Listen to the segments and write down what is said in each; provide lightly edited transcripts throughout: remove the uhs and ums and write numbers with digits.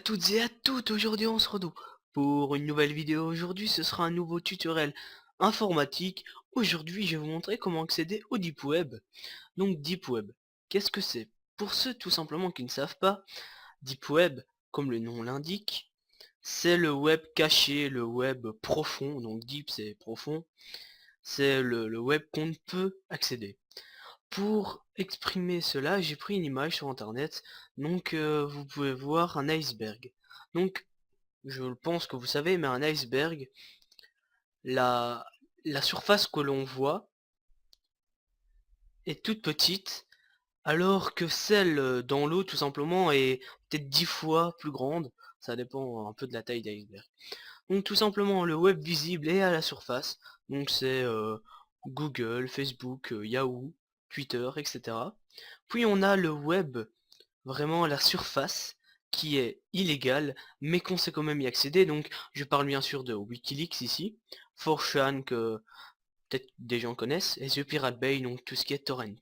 toutes et à toutes, aujourd'hui on se retrouve pour une nouvelle vidéo. Aujourd'hui ce sera un nouveau tutoriel informatique. Aujourd'hui je vais vous montrer comment accéder au Deep Web. Donc Deep Web, qu'est-ce que c'est? Pour ceux tout simplement qui ne savent pas, Deep Web, comme le nom l'indique, c'est le web caché, le web profond. Donc Deep c'est profond, c'est le web qu'on ne peut accéder. Pour exprimer cela, j'ai pris une image sur internet, donc vous pouvez voir un iceberg. Donc, je pense que vous savez, mais un iceberg, la, la surface que l'on voit est toute petite, alors que celle dans l'eau, tout simplement, est peut-être 10 fois plus grande. Ça dépend un peu de la taille d'iceberg. Donc tout simplement, le web visible est à la surface. Donc c'est Google, Facebook, Yahoo, Twitter, etc. Puis on a le web vraiment la surface qui est illégale, mais qu'on sait quand même y accéder. Donc je parle bien sûr de Wikileaks ici, 4chan que peut-être des gens connaissent, et The Pirate Bay, donc tout ce qui est torrent.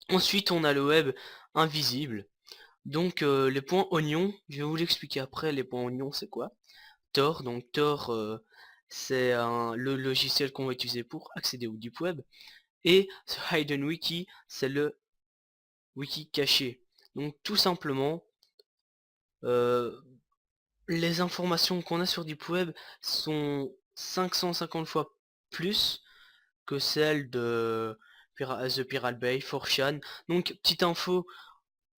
Ensuite on a le web invisible, donc les points oignons, je vais vous l'expliquer après. Les points oignons c'est quoi? Tor, donc Tor c'est le logiciel qu'on va utiliser pour accéder au Deep Web, et The Hidden Wiki c'est le wiki caché. Donc tout simplement, euh, les informations qu'on a sur Deep Web sont 550 fois plus que celles de The Pirate Bay, 4chan. Donc petite info,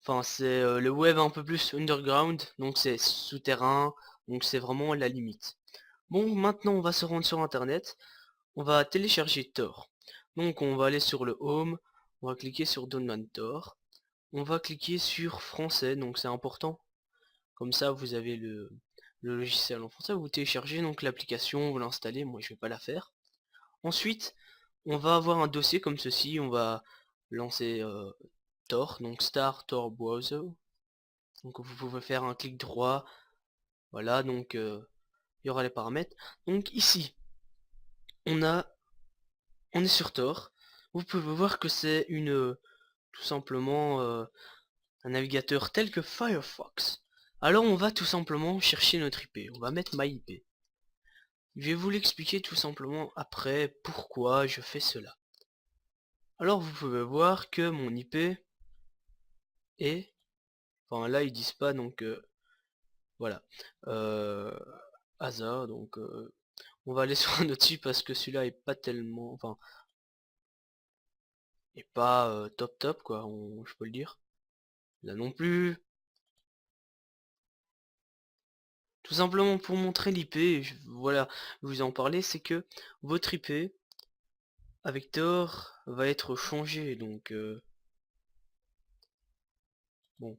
enfin c'est le web un peu plus underground, donc c'est souterrain, donc c'est vraiment la limite. Bon, maintenant on va se rendre sur internet, on va télécharger Tor. Donc on va aller sur le home, on va cliquer sur Download Tor, on va cliquer sur français, donc c'est important. Comme ça, vous avez le logiciel en français, vous téléchargez donc l'application, vous l'installez, moi je vais pas la faire. Ensuite, on va avoir un dossier comme ceci, on va lancer Tor, donc Start Tor Browser. Donc vous pouvez faire un clic droit, voilà, donc il y aura les paramètres. Donc ici, on a, on est sur Tor. Vous pouvez voir que c'est tout simplement un navigateur tel que Firefox. Alors on va tout simplement chercher notre IP, on va mettre MyIP. Je vais vous l'expliquer tout simplement après pourquoi je fais cela. Alors vous pouvez voir que mon IP est... Enfin là ils disent pas, donc voilà. Euh, hasard, donc on va aller sur un autre site parce que celui-là est pas tellement... Enfin, est pas top top quoi, je peux le dire. Là non plus. Tout simplement pour montrer l'IP, voilà, je vous en parler, c'est que votre IP avec Tor va être changé, donc bon,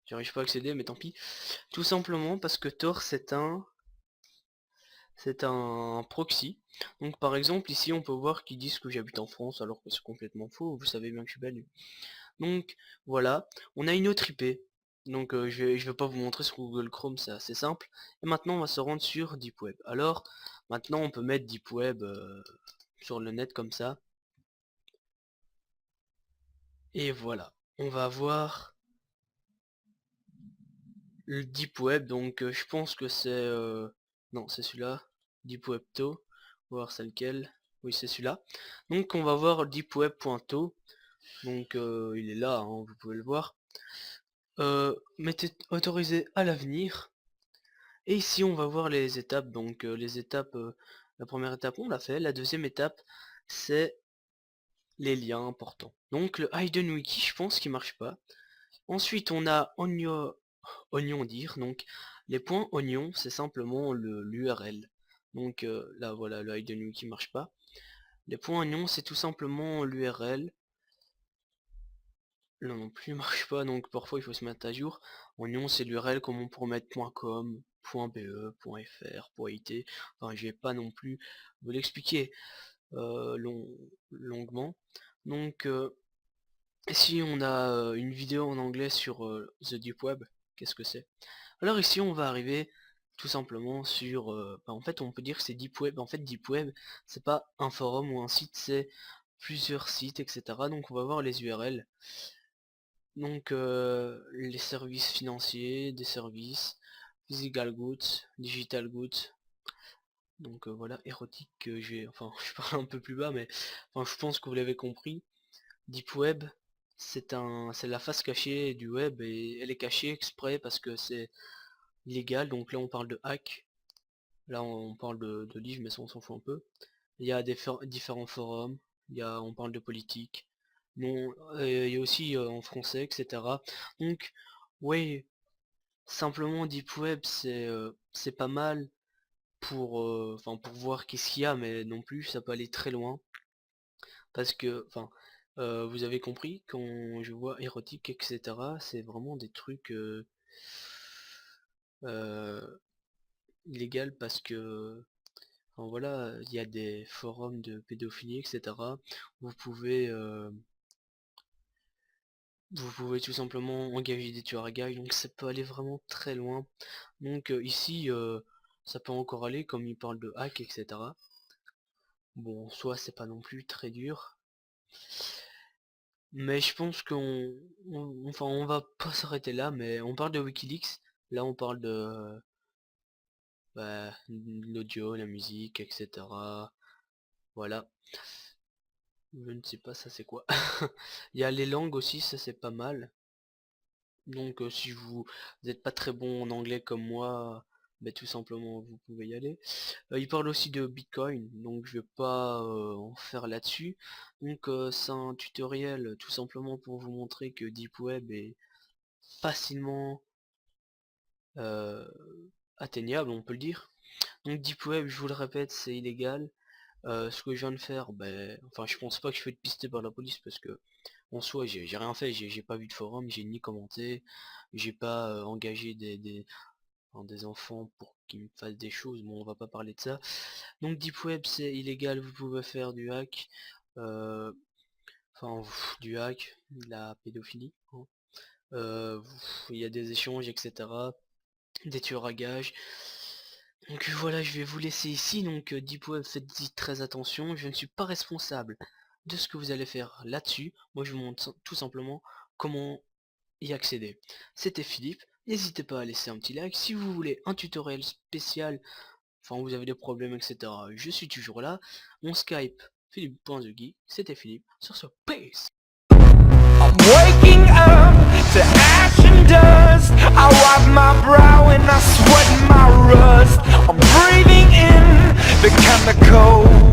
j'arrive pas à accéder, mais tant pis. Tout simplement parce que Tor c'est un proxy. Donc par exemple ici on peut voir qu'ils disent que j'habite en France alors que c'est complètement faux, vous savez bien que je suis belge. Donc voilà, on a une autre IP. Donc je vais pas vous montrer sur Google Chrome, c'est assez simple. Et maintenant on va se rendre sur Deep Web. Alors maintenant on peut mettre Deep Web sur le net comme ça. Et voilà, on va voir le Deep Web. Donc je pense que c'est... non, c'est celui-là. Deep Web To. On va voir c'est lequel. Oui, c'est celui-là. Donc on va voir deepweb.to. Donc il est là, hein, vous pouvez le voir. Mettez autorisé à l'avenir. Et ici on va voir les étapes. Donc les étapes, la première étape on l'a fait. La deuxième étape c'est les liens importants. Donc le Hidden Wiki, je pense qu'il marche pas. Ensuite on a oignon dire, donc les points oignons c'est simplement l'URL. Donc là voilà, le hidden wiki marche pas. Les points oignons c'est tout simplement l'URL. Là non plus marche pas, donc parfois il faut se mettre à jour. Oignon c'est l'URL comme on pourrait mettre .com, .be, .fr, .it. Enfin je vais pas non plus vous l'expliquer longuement. Donc ici on a une vidéo en anglais sur The Deep Web. Qu'est-ce que c'est? Alors ici on va arriver tout simplement sur... en fait on peut dire que c'est Deep Web. En fait Deep Web c'est pas un forum ou un site, c'est plusieurs sites, etc. Donc on va voir les URL. Donc les services financiers, des services, physical goods, digital goods. Donc voilà, érotique, enfin je parle un peu plus bas, mais enfin je pense que vous l'avez compris. Deep Web, c'est la face cachée du web et elle est cachée exprès parce que c'est illégal. Donc là on parle de hack, là on parle de livres, mais ça on s'en fout un peu. Il y a différents forums, on parle de politique, non, il y a aussi en français, etc. Donc ouais, simplement Deep Web c'est pas mal pour, enfin pour voir qu'est-ce qu'il y a, mais non plus ça peut aller très loin. Parce que, enfin, vous avez compris, quand je vois érotique, etc., c'est vraiment des trucs euh, illégaux parce que, enfin, voilà, il y a des forums de pédophilie, etc. Vous pouvez, euh, vous pouvez tout simplement engager des tueurs à gages, donc ça peut aller vraiment très loin. Donc ici, ça peut encore aller, comme il parle de hack, etc. Bon, soit c'est pas non plus très dur. Mais je pense enfin, on va pas s'arrêter là, mais on parle de Wikileaks. Là, on parle de bah, l'audio, la musique, etc. Voilà. Je ne sais pas, ça c'est quoi. Il y a les langues aussi, ça c'est pas mal. Donc, si vous n'êtes pas très bon en anglais comme moi, bah, tout simplement, vous pouvez y aller. Il parle aussi de Bitcoin, donc je vais pas en faire là-dessus. Donc, c'est un tutoriel tout simplement pour vous montrer que Deep Web est facilement euh, atteignable, on peut le dire. Donc Deep Web, je vous le répète, c'est illégal. Ce que je viens de faire, ben, enfin je pense pas que je vais être pisté par la police parce que en soi j'ai rien fait, j'ai pas vu de forum, j'ai ni commenté, j'ai pas engagé enfin, des enfants pour qu'ils me fassent des choses, bon on va pas parler de ça. Donc Deep Web c'est illégal, vous pouvez faire du hack, euh, enfin du hack, de la pédophilie, hein. Il y a des échanges, etc. Des tueurs à gages. Donc voilà, je vais vous laisser ici. Donc Deep Web, faites-y très attention. Je ne suis pas responsable de ce que vous allez faire là-dessus. Moi, je vous montre tout simplement comment y accéder. C'était Philippe. N'hésitez pas à laisser un petit like. Si vous voulez un tutoriel spécial, enfin vous avez des problèmes, etc. Je suis toujours là. Mon Skype, philippe.zegui. C'était Philippe. Sur ce, peace. I'm waking up to ash and dust. I wipe my brow and I sweat my rust. I'm breathing in the chemicals.